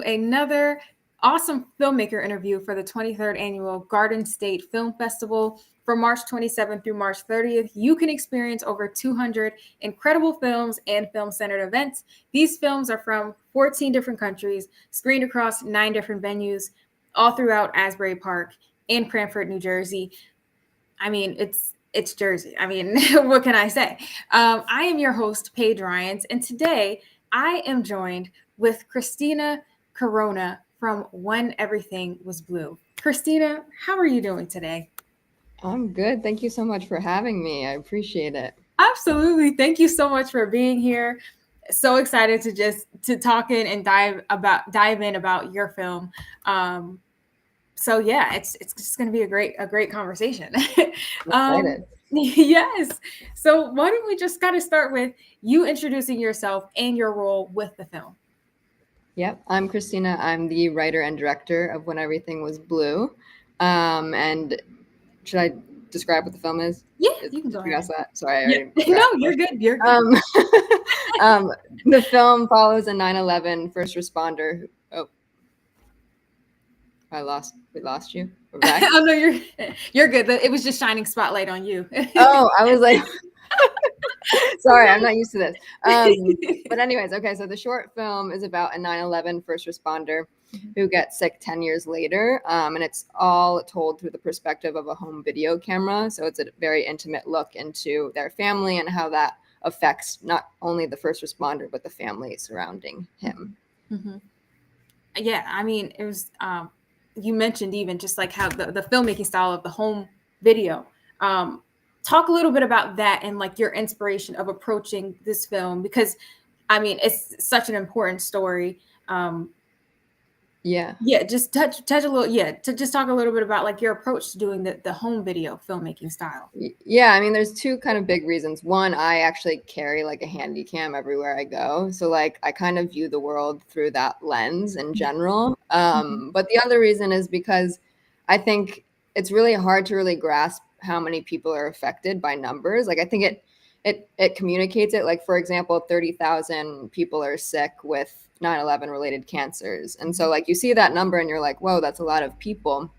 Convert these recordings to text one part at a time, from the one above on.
another awesome filmmaker interview for the 23rd Annual Garden State Film Festival. From March 27th through March 30th, you can experience over 200 incredible films and film-centered events. These films are from 14 different countries, screened across 9 different venues, all throughout Asbury Park and Cranford, New Jersey. I mean, it's Jersey. I mean, what can I say? I am your host, Paige Ryans, and today I am joined with Christina Corona from When Everything Was Blue. Christina, how are you doing today? I'm good. Thank you so much for having me. I appreciate it. Absolutely. Thank you so much for being here. So excited to talk in and dive in about your film. So yeah, it's just going to be a great conversation. I'm excited. Yes. So why don't we just kind of start with you introducing yourself and your role with the film? Yep. I'm Christina. I'm the writer and director of When Everything Was Blue. And should I describe what the film is? Yeah, you can go Did you ask ahead. that? Sorry, I Yeah. already No, forgot the you're question. good. You're good. The film follows a 9/11 first responder. We lost you. We're back. Oh no, you're good. It was just shining spotlight on you. Oh, I was like, sorry, I'm not used to this. But anyways, okay, so the short film is about a 9/11 first responder who gets sick 10 years later. And it's all told through the perspective of a home video camera. So it's a very intimate look into their family and how that affects not only the first responder, but the family surrounding him. Mm-hmm. Yeah, I mean, it was, you mentioned even just like how the filmmaking style of the home video. Talk a little bit about that and like your inspiration of approaching this film, because I mean, it's such an important story. Yeah. Yeah, just touch a little, yeah, to just talk a little bit about like your approach to doing the home video filmmaking style. Yeah, I mean, there's two kind of big reasons. One, I actually carry like a handy cam everywhere I go. So like I kind of view the world through that lens in general. But the other reason is because I think it's really hard to really grasp how many people are affected by numbers. Like I think it communicates it. Like for example, 30,000 people are sick with 9/11 related cancers. And so like you see that number and you're like, whoa, that's a lot of people.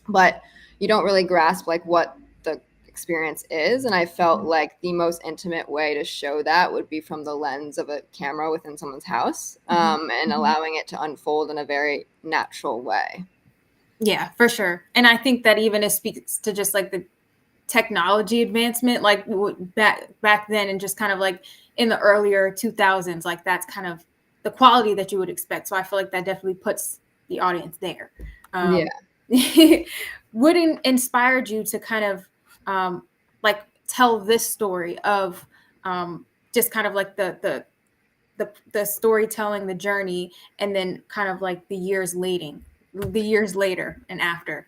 But you don't really grasp like what the experience is. And I felt like the most intimate way to show that would be from the lens of a camera within someone's house, and allowing it to unfold in a very natural way. Yeah, for sure. And I think that even it speaks to just like the technology advancement, like back then, and just kind of like in the earlier 2000s, like that's kind of the quality that you would expect. So I feel like that definitely puts the audience there. Yeah. What inspired you to kind of like tell this story of just kind of like the storytelling, the journey, and then kind of like the years later and after?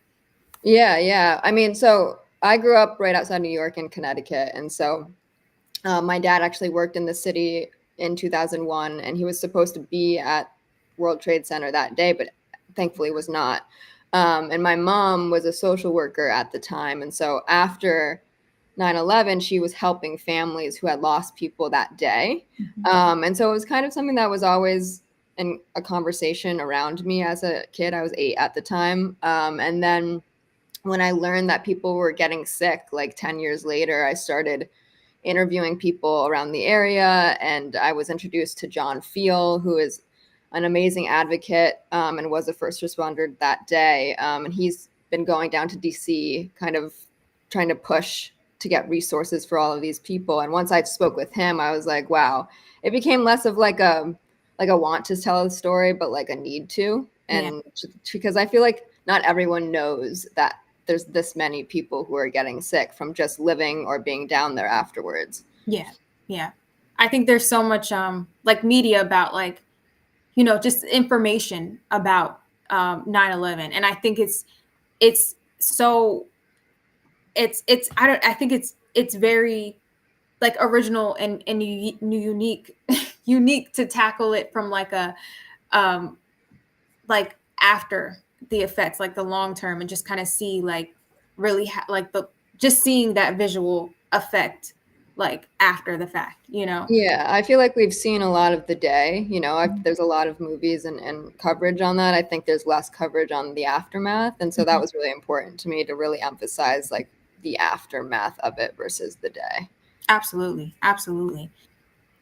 Yeah. I mean, so I grew up right outside New York in Connecticut. And so my dad actually worked in the city in 2001, and he was supposed to be at World Trade Center that day, but thankfully was not. And my mom was a social worker at the time. And so after 9/11, she was helping families who had lost people that day. And so it was kind of something that was always in a conversation around me as a kid. I was 8 at the time. And then when I learned that people were getting sick, like 10 years later, I started interviewing people around the area. And I was introduced to John Fiel, who is an amazing advocate, and was a first responder that day. And he's been going down to DC, kind of trying to push to get resources for all of these people. And once I spoke with him, I was like, wow, it became less of like a want to tell a story, but like a need to. And because I feel like not everyone knows that there's this many people who are getting sick from just living or being down there afterwards. Yeah. I think there's so much like media about like, you know, just information about 9/11. And I think it's so I think it's very like original and unique unique to tackle it from like a like after the effects, like the long term, and just kind of see like really like the just seeing that visual effect like after the fact, you know? Yeah, I feel like we've seen a lot of the day. There's a lot of movies and coverage on that. I think there's less coverage on the aftermath. And so that was really important to me to really emphasize like the aftermath of it versus the day. Absolutely. Absolutely.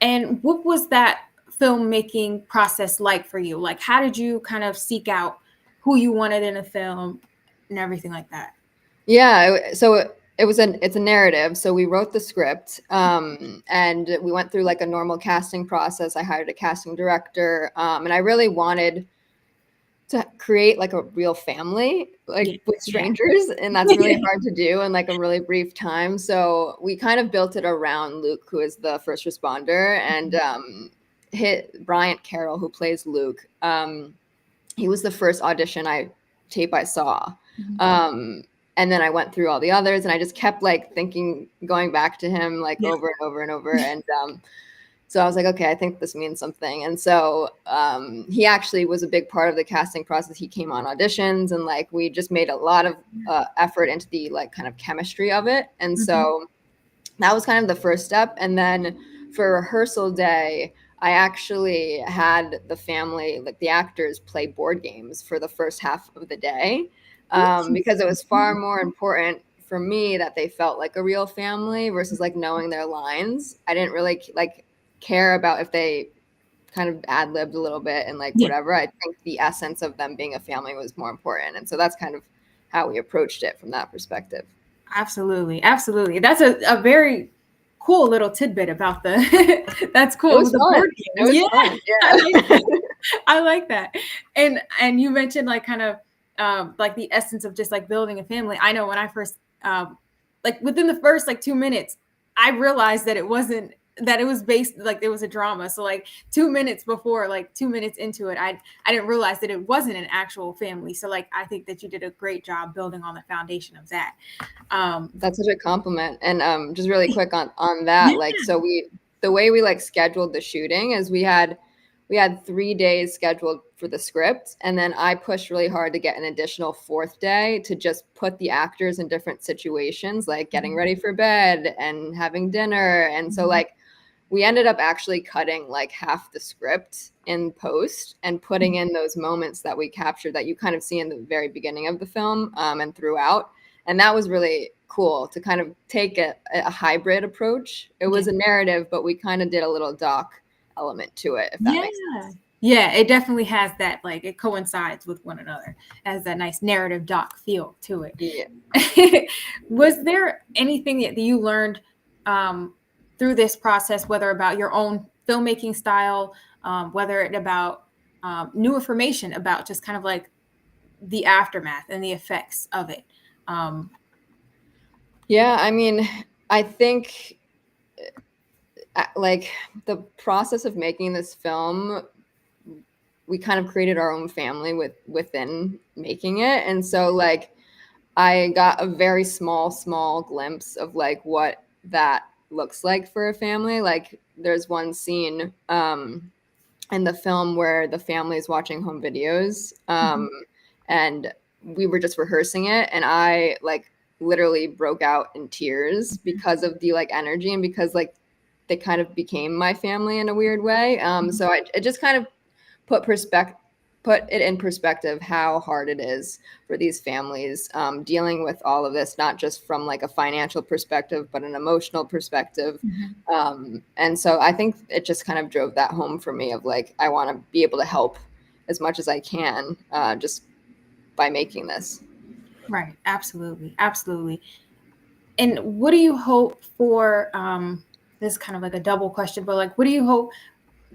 And what was that filmmaking process like for you? Like, how did you kind of seek out who you wanted in a film and everything like that? Yeah, so it's a narrative. So we wrote the script, and we went through like a normal casting process. I hired a casting director, and I really wanted to create like a real family, Yeah. like with Yeah. strangers, and that's really hard to do in like a really brief time. So we kind of built it around Luke, who is the first responder, and hit Bryant Carroll, who plays Luke. He was the first audition tape I saw. Um, and then I went through all the others, and I just kept like thinking, going back to him like Yeah. over and over and over. And so I was like, okay, I think this means something. And so he actually was a big part of the casting process. He came on auditions, and like we just made a lot of effort into the like kind of chemistry of it. And so that was kind of the first step. And then for rehearsal day, I actually had the family, like the actors, play board games for the first half of the day, because it was far more important for me that they felt like a real family versus like knowing their lines. I didn't really like care about if they kind of ad-libbed a little bit and like Yeah. whatever. I think the essence of them being a family was more important. And so that's kind of how we approached it from that perspective. Absolutely. Absolutely. That's a very cool little tidbit about the that's It cool was with the fun. board It games. was Yeah. fun. I like Yeah. that. I like that. And you mentioned like kind of like the essence of just like building a family. I know when I first like within the first like 2 minutes, I realized that it wasn't that it was based like it was a drama. So like 2 minutes before, like 2 minutes into it, I didn't realize that it wasn't an actual family. So like I think that you did a great job building on the foundation of that. That's such a compliment. And just really quick on that, Yeah. like the way we like scheduled the shooting is we had 3 days scheduled for the script, and then I pushed really hard to get an additional fourth day to just put the actors in different situations, like getting ready for bed and having dinner. And so like we ended up actually cutting like half the script in post and putting in those moments that we captured that you kind of see in the very beginning of the film, and throughout. And that was really cool to kind of take a hybrid approach. It was Yeah. a narrative, but we kind of did a little doc element to it, if that Yeah. makes sense. Yeah, it definitely has that, like, it coincides with one another. It has that nice narrative doc feel to Yeah. it. Was there anything that you learned through this process, whether about your own filmmaking style, whether it about new information about just kind of like the aftermath and the effects of it? Um, Yeah, I mean, I think like the process of making this film, we kind of created our own family within making it. And so like I got a very small glimpse of like what that looks like for a family. Like there's one scene in the film where the family is watching home videos, and we were just rehearsing it, and I like literally broke out in tears because of the like energy and because like they kind of became my family in a weird way. So it just kind of put perspective put it in perspective how hard it is for these families, dealing with all of this, not just from like a financial perspective but an emotional perspective. And so I think it just kind of drove that home for me of like I want to be able to help as much as I can, just by making this. right, absolutely, absolutely. And what do you hope for? This is kind of like a double question, but like, what do you hope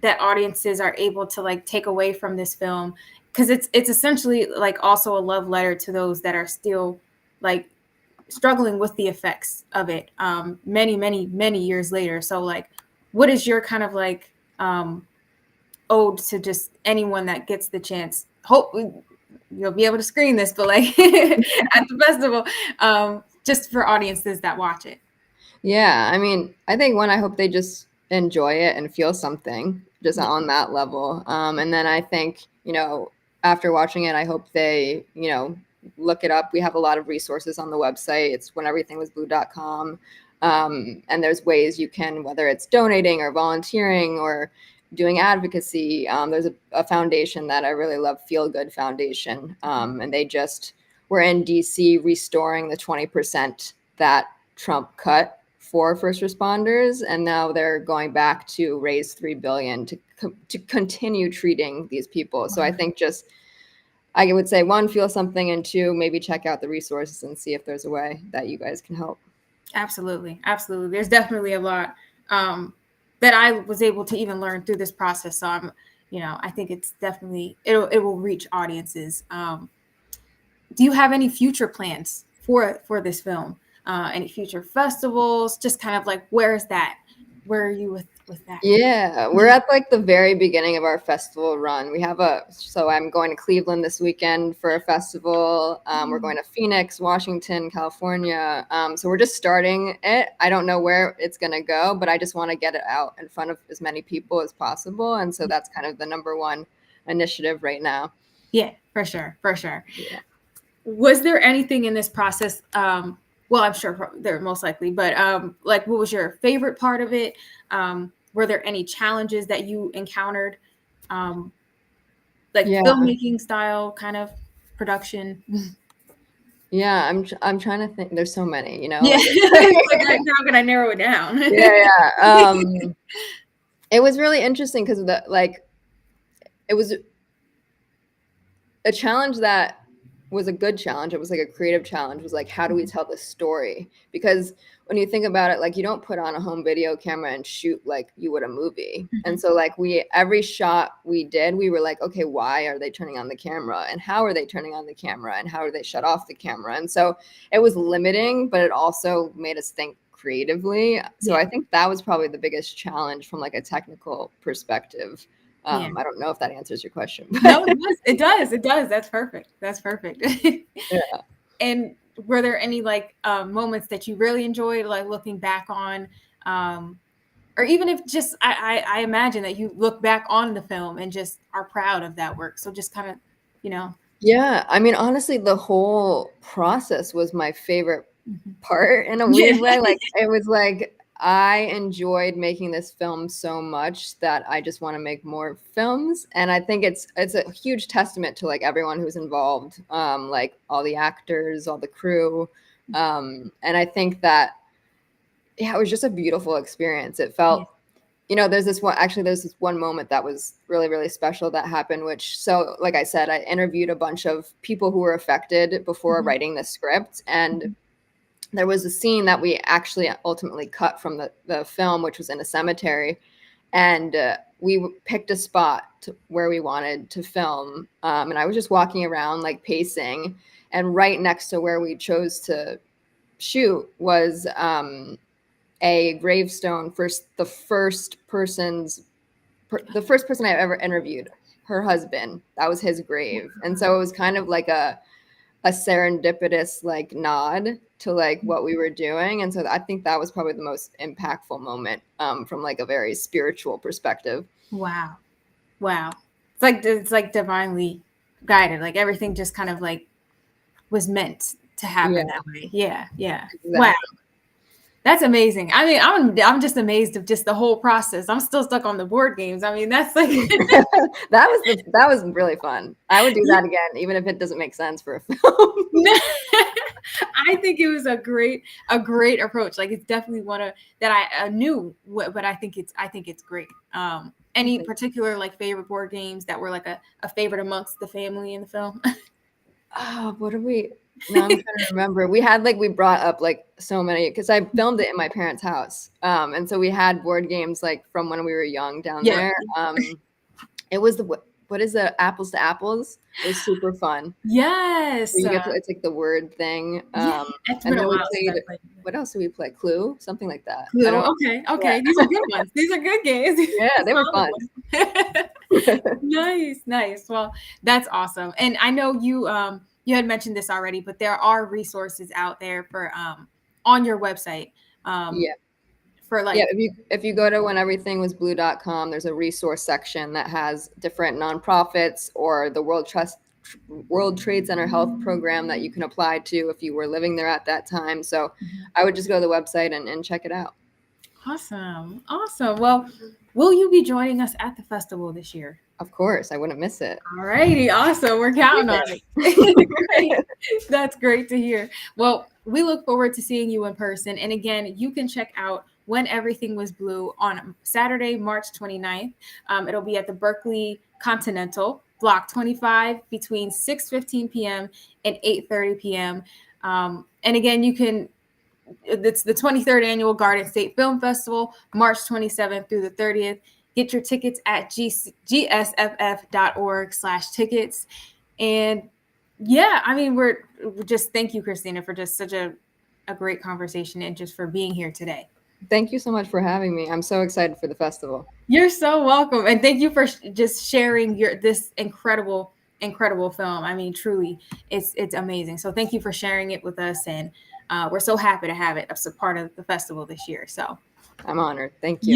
that audiences are able to like take away from this film, because it's essentially like also a love letter to those that are still like struggling with the effects of it many years later. So like what is your kind of like ode to just anyone that gets the chance, hope you'll be able to screen this, but like at the festival, just for audiences that watch it? Yeah, I mean, I think one, I hope they just enjoy it and feel something just Yeah. on that level. And then I think, after watching it, I hope they, look it up. We have a lot of resources on the website. It's wheneverythingwasblue.com. And there's ways you can, whether it's donating or volunteering or doing advocacy. There's a foundation that I really love, Feel Good Foundation, and they just were in DC restoring the 20% that Trump cut for first responders, and now they're going back to raise $3 billion to continue treating these people. So I think just I would say, one, feel something, and two, maybe check out the resources and see if there's a way that you guys can help. Absolutely. Absolutely. There's definitely a lot that I was able to even learn through this process. So I'm, I think it's definitely, it will reach audiences. Do you have any future plans for this film? Any future festivals? Just kind of like, where is that? Where are you with that? Yeah, we're at like the very beginning of our festival run. So I'm going to Cleveland this weekend for a festival. We're going to Phoenix, Washington, California. So we're just starting it. I don't know where it's going to go, but I just want to get it out in front of as many people as possible. And so that's kind of the number one initiative right now. Yeah, for sure. For sure. Yeah. Was there anything in this process? Well, I'm sure there most likely, but like, what was your favorite part of it? Were there any challenges that you encountered? Like filmmaking style kind of production? Yeah, I'm trying to think. There's so many, Yeah. Like, how can I narrow it down? Yeah. It was really interesting because it was a challenge that was a good challenge. It was like a creative challenge. It was like, how do we tell this story? Because when you think about it, like, you don't put on a home video camera and shoot like you would a movie. And so like every shot we did, we were like, okay, why are they turning on the camera? And how are they turning on the camera? And how are they shut off the camera? And so it was limiting, but it also made us think creatively. So I think that was probably the biggest challenge from like a technical perspective. I don't know if that answers your question. No, it does. It does. That's perfect. Yeah. And were there any like moments that you really enjoyed, like looking back on, or even if just I imagine that you look back on the film and just are proud of that work. So just kind of, Yeah, I mean, honestly, the whole process was my favorite part in a weird way. Like, it was like I enjoyed making this film so much that I just want to make more films. And I think it's a huge testament to like everyone who's involved, like all the actors, all the crew. And I think that, yeah, it was just a beautiful experience. It felt, there's this one moment that was really, really special that happened, so like I said, I interviewed a bunch of people who were affected before writing the script. And there was a scene that we actually ultimately cut from the film, which was in a cemetery. And we picked a spot where we wanted to film. And I was just walking around, like pacing. And right next to where we chose to shoot was a gravestone for the first person I've ever interviewed, her husband. That was his grave. And so it was kind of like a serendipitous like nod to like what we were doing. And so I think that was probably the most impactful moment from like a very spiritual perspective. Wow. It's like divinely guided. Like everything just kind of like was meant to happen that way. Yeah. Exactly. Wow. That's amazing. I mean, I'm just amazed of just the whole process. I'm still stuck on the board games. I mean, that's like that was really fun. I would do that again, even if it doesn't make sense for a film. I think it was a great approach. Like, it's definitely one of that I knew, but I think it's great. Any particular like favorite board games that were like a favorite amongst the family in the film? What are we? No, I'm trying to remember. We brought up like so many, because I filmed it in my parents' house. And so we had board games like from when we were young down there. It was what is the Apples to Apples? It was super fun. Yes. It's like the word thing. And then we played, what else did we play? Clue? Something like that. Clue. Okay. Yeah. These are good ones. These are good games. Yeah, they were fun. Nice. Well, that's awesome. And I know you had mentioned this already, but there are resources out there for on your website. For like, if you go to wheneverythingwasblue.com, there's a resource section that has different nonprofits or the World World Trade Center health program that you can apply to if you were living there at that time. So I would just go to the website and check it out. Awesome. Awesome. Well, will you be joining us at the festival this year? Of course, I wouldn't miss it. All righty. Awesome. We're counting on it. Great. That's great to hear. Well, we look forward to seeing you in person. And again, you can check out When Everything Was Blue on Saturday, March 29th. It'll be at the Berkeley Continental, Block 25, between 6:15 p.m. and 8:30 p.m. And again, it's the 23rd Annual Garden State Film Festival, March 27th through the 30th. Get your tickets at gsff.org/tickets. And yeah, I mean, we're just, thank you, Christina, for just such a great conversation and just for being here today. Thank you so much for having me. I'm so excited for the festival. You're so welcome. And thank you for just sharing this incredible film. I mean, truly, it's amazing. So thank you for sharing it with us. And we're so happy to have it as a part of the festival this year. So I'm honored. Thank you.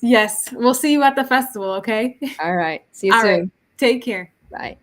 Yes. We'll see you at the festival, okay? All right. See you All soon. right. Take care. Bye.